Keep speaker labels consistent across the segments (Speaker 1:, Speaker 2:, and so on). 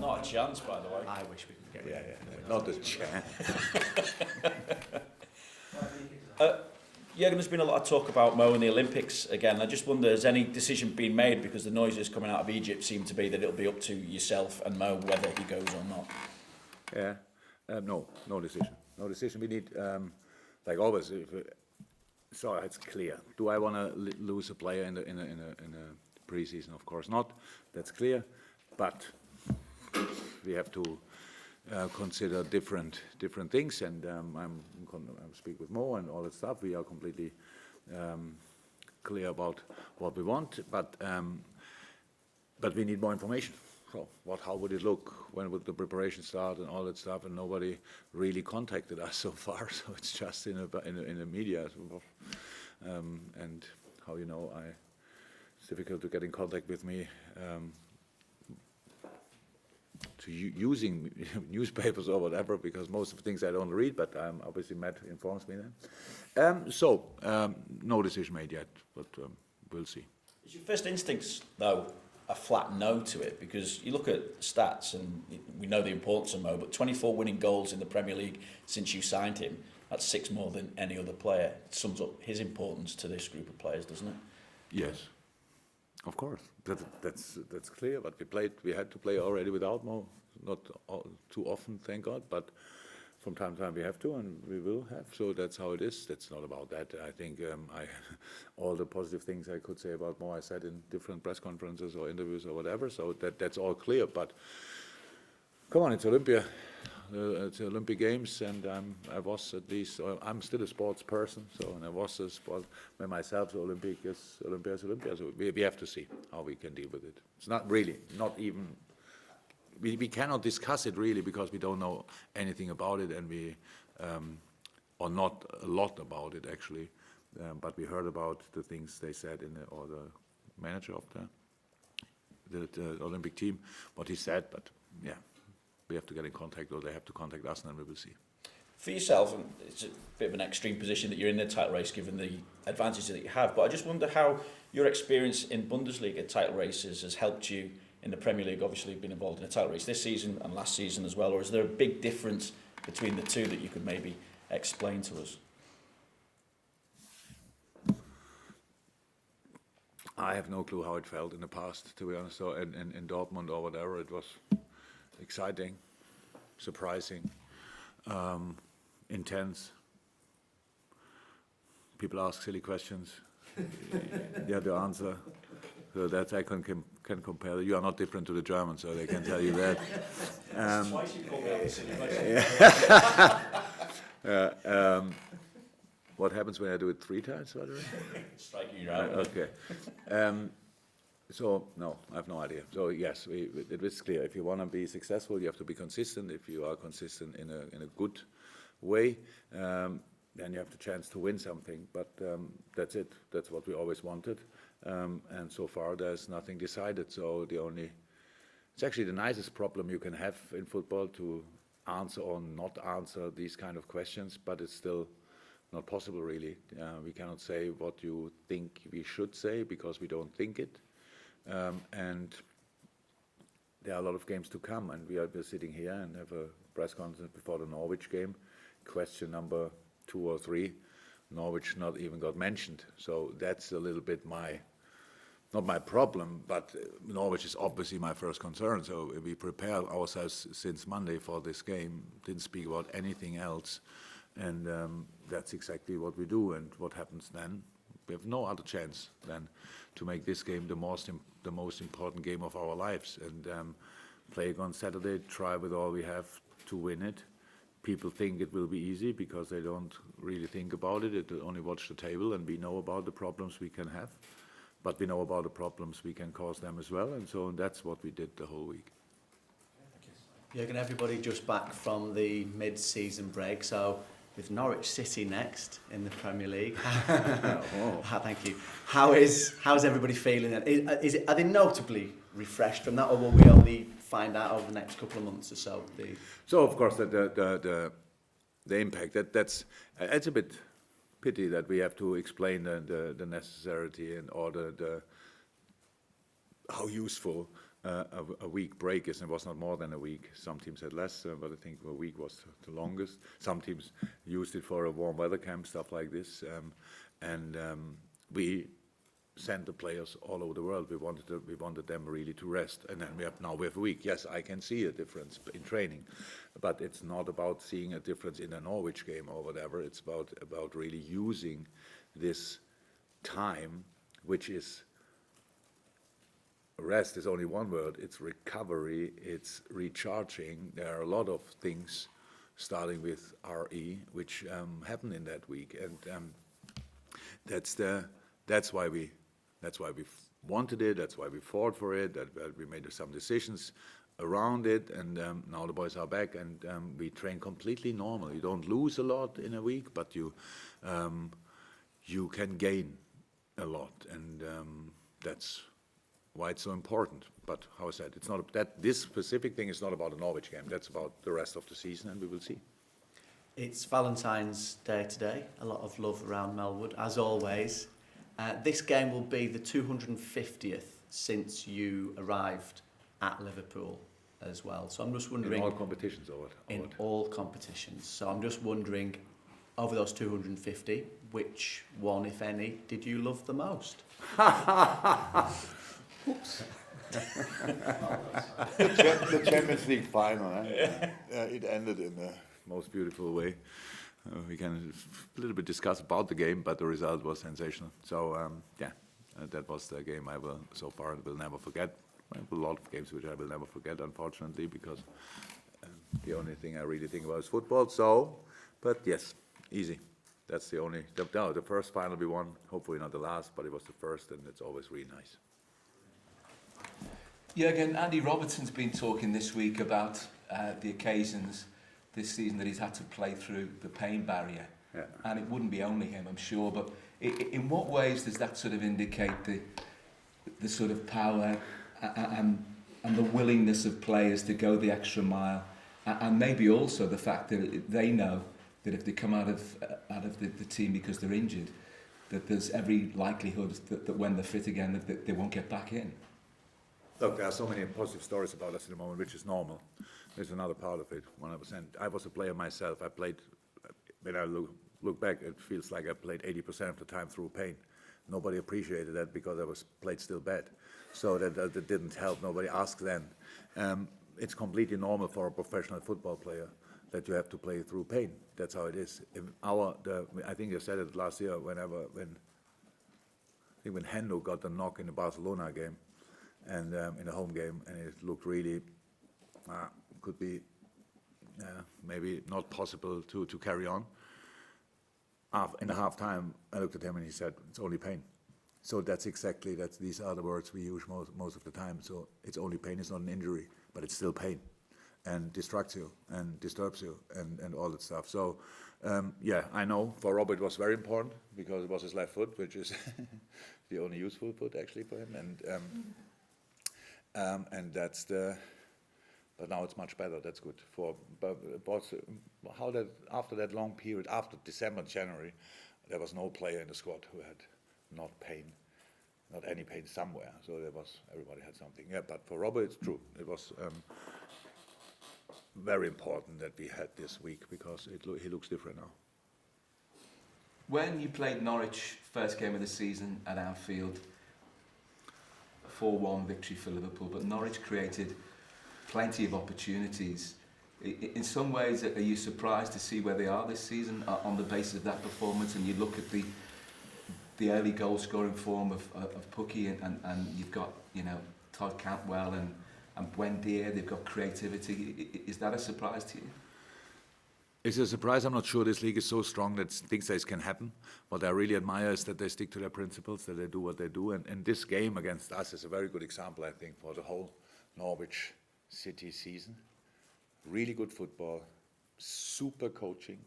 Speaker 1: Not a chance, by the way.
Speaker 2: I wish we could get rid of it.
Speaker 3: Not a chance.
Speaker 1: Jurgen, there's been a lot of talk about Mo and the Olympics again. I just wonder, has any decision been made? Because the noises coming out of Egypt seem to be that it'll be up to yourself and Mo whether he goes or not.
Speaker 3: Yeah, no decision. No decision. We need, like always, so it's clear. Do I want to lose a player in a pre-season? Of course not. That's clear. But we have to consider different things, and I'm speak with Mo and all that stuff. We are completely clear about what we want, but we need more information. So how would it look? When would the preparation start and all that stuff? And nobody really contacted us so far. So it's just in the media. And how it's difficult to get in contact with me. To using newspapers or whatever, because most of the things I don't read, but obviously Matt informs me then. No decision made yet, but we'll see.
Speaker 1: Is your first instincts, though, a flat no to it? Because you look at stats, and we know the importance of Mo, but 24 winning goals in the Premier League since you signed him, that's 6 more than any other player. It sums up his importance to this group of players, doesn't it?
Speaker 3: Yes. Of course, that's clear. But we had to play already without Mo, not too often, thank God. But from time to time we have to, and we will have. So that's how it is. That's not about that. I think all the positive things I could say about Mo, I said in different press conferences or interviews or whatever. So that's all clear. But come on, it's Olympia. It's the Olympic Games, and I was at least. I'm still a sports person, and I was a sport by myself. So Olympia is Olympia. So we have to see how we can deal with it. It's not even. We cannot discuss it really because we don't know anything about it, and we or not a lot about it actually. But we heard about the things they said or the manager of the Olympic team, what he said. But yeah. We have to get in contact, or they have to contact us, and then we will see.
Speaker 1: For yourself, and it's a bit of an extreme position that you're in the title race, given the advantages that you have, but I just wonder how your experience in Bundesliga title races has helped you in the Premier League. Obviously, you've been involved in a title race this season and last season as well, or is there a big difference between the two that you could maybe explain to us?
Speaker 3: I have no clue how it felt in the past, to be honest. So in Dortmund or whatever, it was exciting, surprising, intense. People ask silly questions. You have to answer. So that I can compare. You are not different to the Germans, so they can tell you that.
Speaker 1: Twice you called me out the silly question.
Speaker 3: What happens when I do it 3 times, by the way?
Speaker 1: Striking you out.
Speaker 3: Okay. So, no, I have no idea. So, yes, it is clear. If you want to be successful, you have to be consistent. If you are consistent in a good way, then you have the chance to win something. But that's it. That's what we always wanted. And so far, there's nothing decided. So it's actually the nicest problem you can have in football, to answer or not answer these kind of questions, but it's still not possible, really. We cannot say what you think we should say because we don't think it. And there are a lot of games to come, and we're sitting here and have a press conference before the Norwich game. Question number 2 or 3, Norwich not even got mentioned. So that's a little bit not my problem, but Norwich is obviously my first concern. So we prepare ourselves since Monday for this game, didn't speak about anything else. And that's exactly what we do. And what happens then? We have no other chance than to make this game the most important game of our lives, and play on Saturday, try with all we have to win it. People think it will be easy because they don't really think about it. They only watch the table, and we know about the problems we can have, but we know about the problems we can cause them as well, and so that's what we did the whole week.
Speaker 2: Jurgen, everybody just back from the mid-season break, so with Norwich City next in the Premier League. Thank you. How's everybody feeling? Are they notably refreshed from that, or will we only find out over the next couple of months or so?
Speaker 3: So of course the impact it's a bit pity that we have to explain the necessity and or the how useful a week break is, and it was not more than a week. Some teams had less, but I think a week was the longest. Some teams used it for a warm weather camp, stuff like this, and we sent the players all over the world. We wanted them really to rest, and then we have a week. Yes, I can see a difference in training, but it's not about seeing a difference in a Norwich game or whatever. It's about really using this time, which is rest is only one word. It's recovery. It's recharging. There are a lot of things, starting with RE, which happen in that week, and that's why we wanted it. That's why we fought for it. That we made some decisions around it, and now the boys are back, and we train completely normal. You don't lose a lot in a week, but you can gain a lot, and that's why it's so important. But how I said, it's not that this specific thing is not about a Norwich game. That's about the rest of the season, and we will see.
Speaker 2: It's Valentine's Day today. A lot of love around Melwood, as always. This game will be the 250th since you arrived at Liverpool as well. So I'm just wondering...
Speaker 3: In all competitions, or what?
Speaker 2: In all competitions. So I'm just wondering, over those 250, which one, if any, did you love the most?
Speaker 3: Oops. The Champions League final, it ended in the most beautiful way. We can a little bit discuss about the game, but the result was sensational. So that was the game I will never forget. I have a lot of games which I will never forget, unfortunately, because the only thing I really think about is football. So, but yes, easy. That's the only. The first final we won. Hopefully not the last, but it was the first, and it's always really nice.
Speaker 4: Jurgen, Andy Robertson's been talking this week about the occasions this season that he's had to play through the pain barrier.
Speaker 3: Yeah.
Speaker 4: And it wouldn't be only him, I'm sure, but in what ways does that sort of indicate the sort of power and the willingness of players to go the extra mile, and maybe also the fact that they know that if they come out of the team because they're injured, that there's every likelihood that when they're fit again that they won't get back in?
Speaker 3: Look, there are so many positive stories about us at the moment, which is normal. There's another part of it, 100%. I was a player myself. I played, when I look back, it feels like I played 80% of the time through pain. Nobody appreciated that because I played still bad. So that didn't help. Nobody asked then. It's completely normal for a professional football player that you have to play through pain. That's how it is. I think I said it last year when Hendo got the knock in the Barcelona game, and in a home game, and it looked really could be maybe not possible to carry on. In the half time, I looked at him and he said, "It's only pain." So these are the words we use most of the time. So it's only pain. It's not an injury, but it's still pain, and distracts you and disturbs you and all that stuff. So I know for Robert it was very important because it was his left foot, which is the only useful foot actually for him, and that's the. But now it's much better. That's good. After that long period, after December, January, there was no player in the squad who had not any pain somewhere. So everybody had something. Yeah, but for Robert, it's true. It was very important that we had this week because he looks different now.
Speaker 4: When you played Norwich, first game of the season at Anfield, 4-1 victory for Liverpool, but Norwich created plenty of opportunities. In some ways, are you surprised to see where they are this season on the basis of that performance? And you look at the early goal scoring form of Pukki, and you've got Todd Cantwell and Buendia. They've got creativity. Is that a surprise to you?
Speaker 3: It's a surprise. I'm not sure this league is so strong that things like this can happen. What I really admire is that they stick to their principles, that they do what they do. And this game against us is a very good example, I think, for the whole Norwich City season. Really good football, super coaching.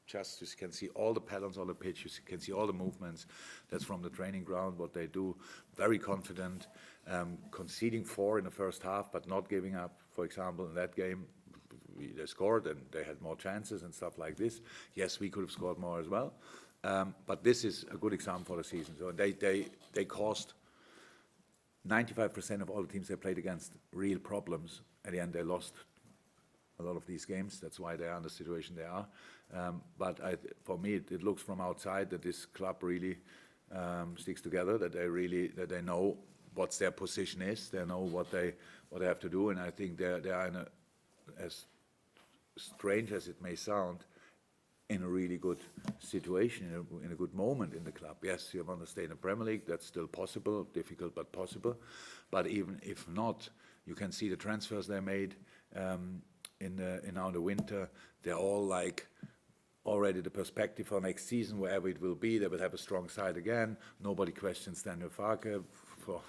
Speaker 3: Just you can see all the patterns on the pitch, you can see all the movements. That's from the training ground, what they do. Very confident, conceding 4 in the first half, but not giving up. For example, in that game, they scored and they had more chances and stuff like this. Yes, we could have scored more as well. But this is a good example for the season. So they caused 95% of all the teams they played against, real problems. At the end, they lost a lot of these games. That's why they are in the situation they are. But for me, it looks from outside that this club really sticks together. That they know what their position is. They know what they have to do. And I think they are in as strange as it may sound, in a really good situation, in a good moment in the club. Yes, you want to stay in the Premier League. That's still possible, difficult but possible. But even if not, you can see the transfers they made in the winter. They're all like already the perspective for next season, wherever it will be. They will have a strong side again. Nobody questions Daniel Farke for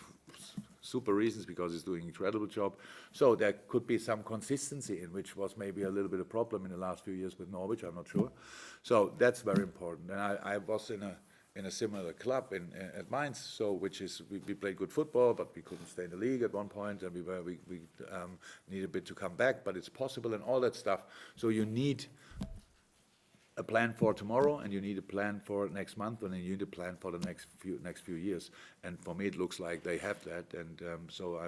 Speaker 3: super reasons, because he's doing an incredible job. So there could be some consistency, in which was maybe a little bit of a problem in the last few years with Norwich. I'm not sure. So that's very important. And I was in a similar club at Mainz, so which is we played good football, but we couldn't stay in the league at one point, and we need a bit to come back, but it's possible and all that stuff. So you need a plan for tomorrow, and you need a plan for next month, and then you need a plan for the next few years. And for me, it looks like they have that, and so I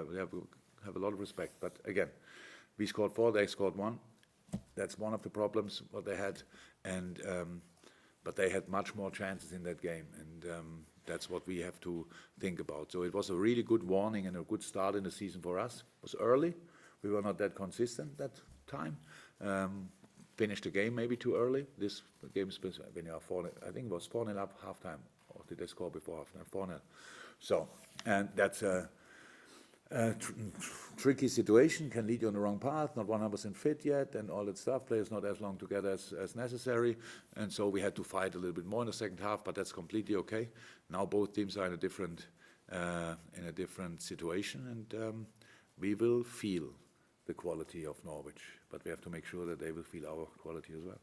Speaker 3: have a lot of respect. But again, we scored 4, they scored 1. That's one of the problems what they had, and but they had much more chances in that game, and that's what we have to think about. So it was a really good warning and a good start in the season for us. It was early. We were not that consistent that time. Finished the game maybe too early. This game, when you are 4, I think it was 4-0 up halftime, or did they score before halftime? 4-0. So, and that's a tricky situation, can lead you on the wrong path, not 100% fit yet, and all that stuff. Players not as long together as necessary, and so we had to fight a little bit more in the second half, but that's completely okay. Now both teams are in a different situation, and we will feel the quality of Norwich, but we have to make sure that they will feel our quality as well.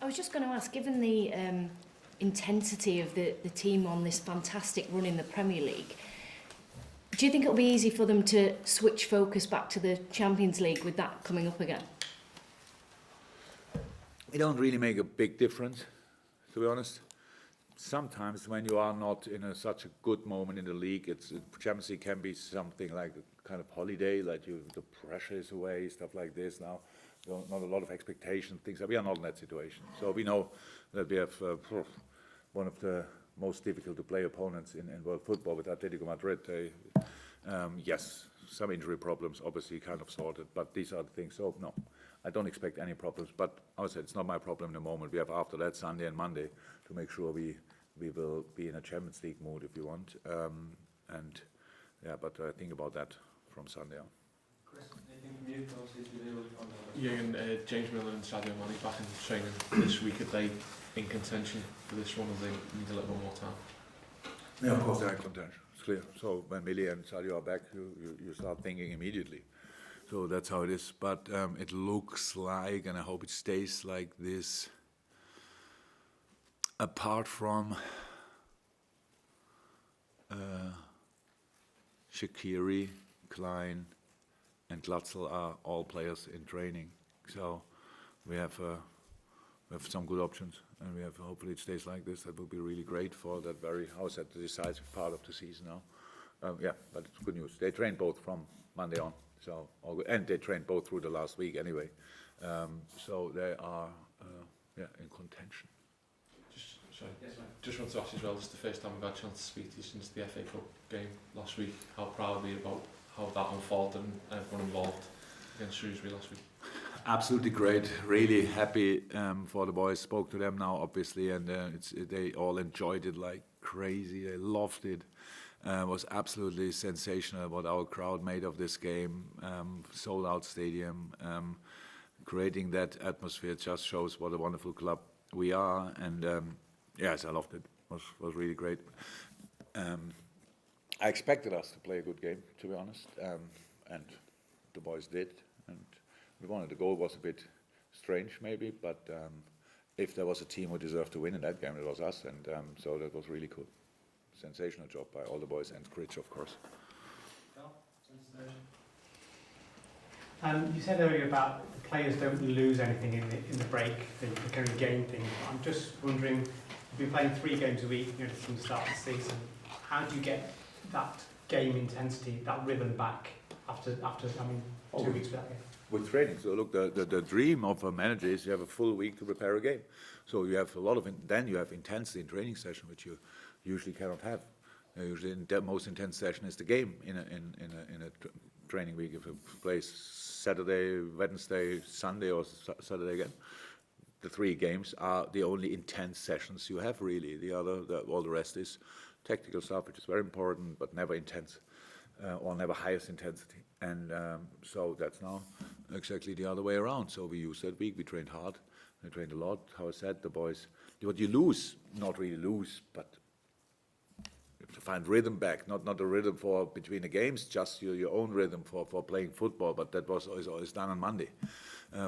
Speaker 5: I was just going to ask, given the intensity of the team on this fantastic run in the Premier League, do you think it'll be easy for them to switch focus back to the Champions League with that coming up again?
Speaker 3: It don't really make a big difference, to be honest. Sometimes when you are not in such a good moment in the league, Champions League can be something like a kind of holiday, like the pressure is away, stuff like this. Now, not a lot of expectation, things. We are not in that situation. So we know that we have one of the most difficult to play opponents in world football with Atletico Madrid. Yes, some injury problems, obviously kind of sorted, but these are the things. So no, I don't expect any problems. But I would say it's not my problem in the moment. We have after that Sunday and Monday to make sure we will be in a Champions League mood if you want. And yeah, but I think about that from Sunday on.
Speaker 6: Chris, anything from you?
Speaker 7: Jurgen, James Milner and Sadio Mane back in training this week. Are they in contention for this one, or they need a little bit more time?
Speaker 3: Yeah, of course they are in contention. It's clear. So when Millie and Sadio are back, you start thinking immediately. So that's how it is. But it looks like, and I hope it stays like this, apart from Shaqiri, Klein, and Glatzel are all players in training. So we have some good options, and we have hopefully it stays like this. That will be really great for that the decisive part of the season now. Yeah, but it's good news. They trained both from Monday on, so all good. And they trained both through the last week anyway. So they are in contention.
Speaker 7: Just want to ask you as well, this is the first time we've had a chance to speak to you since the FA Cup game last week. How proud are you about how that unfolded and everyone involved against Shrewsbury last week?
Speaker 3: Absolutely great. Really happy for the boys. Spoke to them now, obviously, and they all enjoyed it like crazy. They loved it. It was absolutely sensational what our crowd made of this game. Sold out stadium. Creating that atmosphere just shows what a wonderful club we are. And yes, I loved it. It was really great. I expected us to play a good game, to be honest, and the boys did. And we wanted the goal was a bit strange, maybe, but if there was a team who deserved to win in that game, it was us, and so that was really cool. Sensational job by all the boys and Critch, of course.
Speaker 6: You said earlier about the players don't lose anything in the break; they can only gain things. I'm just wondering, you've been playing 3 games a week, from the start of the season. how do you get that game intensity, that rhythm back after 2 weeks without game?
Speaker 3: With training. So look, the dream of a manager is you have a full week to prepare a game. So you have a lot of, then you have intensity in training session, which you usually cannot have. Usually the most intense session is the game in a training week. If you play Saturday, Wednesday, Sunday, or Saturday again, the 3 games are the only intense sessions you have really. All the rest is tactical stuff, which is very important, but never intense, or never highest intensity. And so that's now exactly the other way around. So we used that week, we trained hard, we trained a lot. How I said, the boys, what you lose, not really lose, but to find rhythm back, not a rhythm for between the games, just your own rhythm for playing football, but that was always done on Monday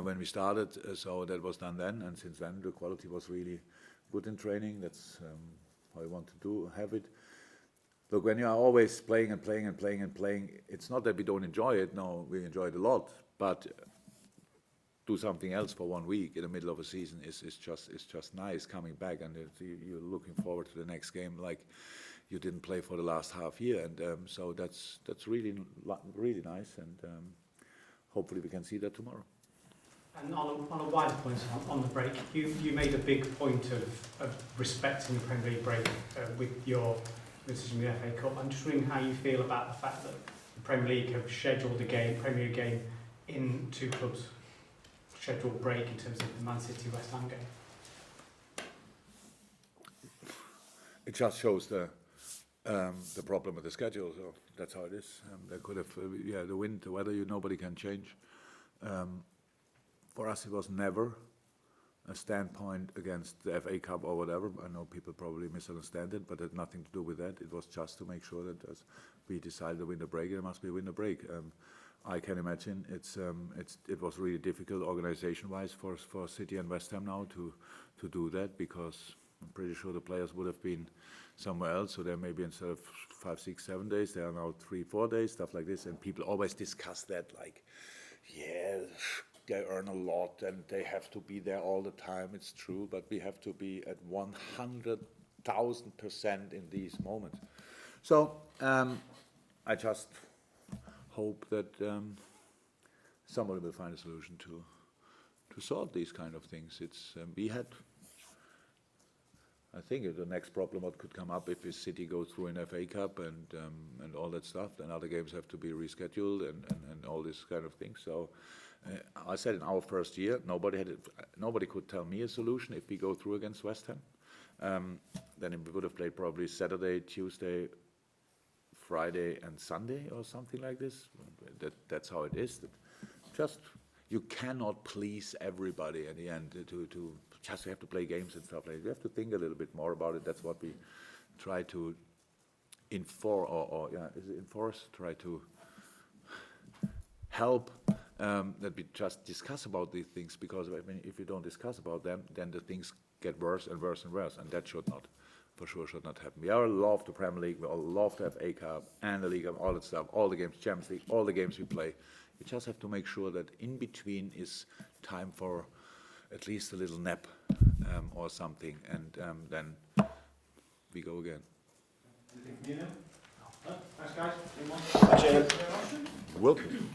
Speaker 3: when we started, so that was done then, and since then the quality was really good in training. That's how I want to have it. Look, when you are always playing and playing and playing and playing, it's not that we don't enjoy it, no, we enjoy it a lot, but do something else for 1 week in the middle of a season is just nice coming back, and you're looking forward to the next game like you didn't play for the last half year, and so that's really nice, and hopefully we can see that tomorrow.
Speaker 6: And on a wider point on the break, you made a big point of respecting the Premier League break with your decision in the FA Cup. I'm just wondering how you feel about the fact that the Premier League have scheduled a Premier League game in 2 clubs' scheduled break in terms of the Man City West Ham game.
Speaker 3: It just shows the problem with the schedule, so that's how it is. They could have, the wind, the weather, nobody can change. For us, it was never a standpoint against the FA Cup or whatever. I know people probably misunderstand it, but it had nothing to do with that. It was just to make sure that as we decided to win the break, there must be a win the break. I can imagine it was really difficult organization-wise for City and West Ham now to do that, because I'm pretty sure the players would have been somewhere else. So there maybe instead of 5, 6, 7 days, there are now 3, 4 days, stuff like this. And people always discuss that, like, they earn a lot and they have to be there all the time. It's true, but we have to be at 100,000% in these moments. So I just hope that somebody will find a solution to solve these kind of things. We had, I think, the next problem what could come up if City goes through an FA Cup and all that stuff, then other games have to be rescheduled and all this kind of things. So I said in our first year, nobody could tell me a solution if we go through against West Ham. Then we would have played probably Saturday, Tuesday, Friday and Sunday or something like this. That's how it is. Just you cannot please everybody at the end to just have to play games and stuff like that. You have to think a little bit more about it. That's what we try to enforce, try to help that we just discuss about these things, because if you don't discuss about them, then the things get worse and worse and worse, and that should not happen. We all love the Premier League, we all love to have FA Cup and the League and all that stuff, all the games, Champions League, all the games we play. We just have to make sure that in between is time for at least a little nap or something, and then we go again.
Speaker 6: Anything from you now? No? Thanks, guys.
Speaker 1: Welcome.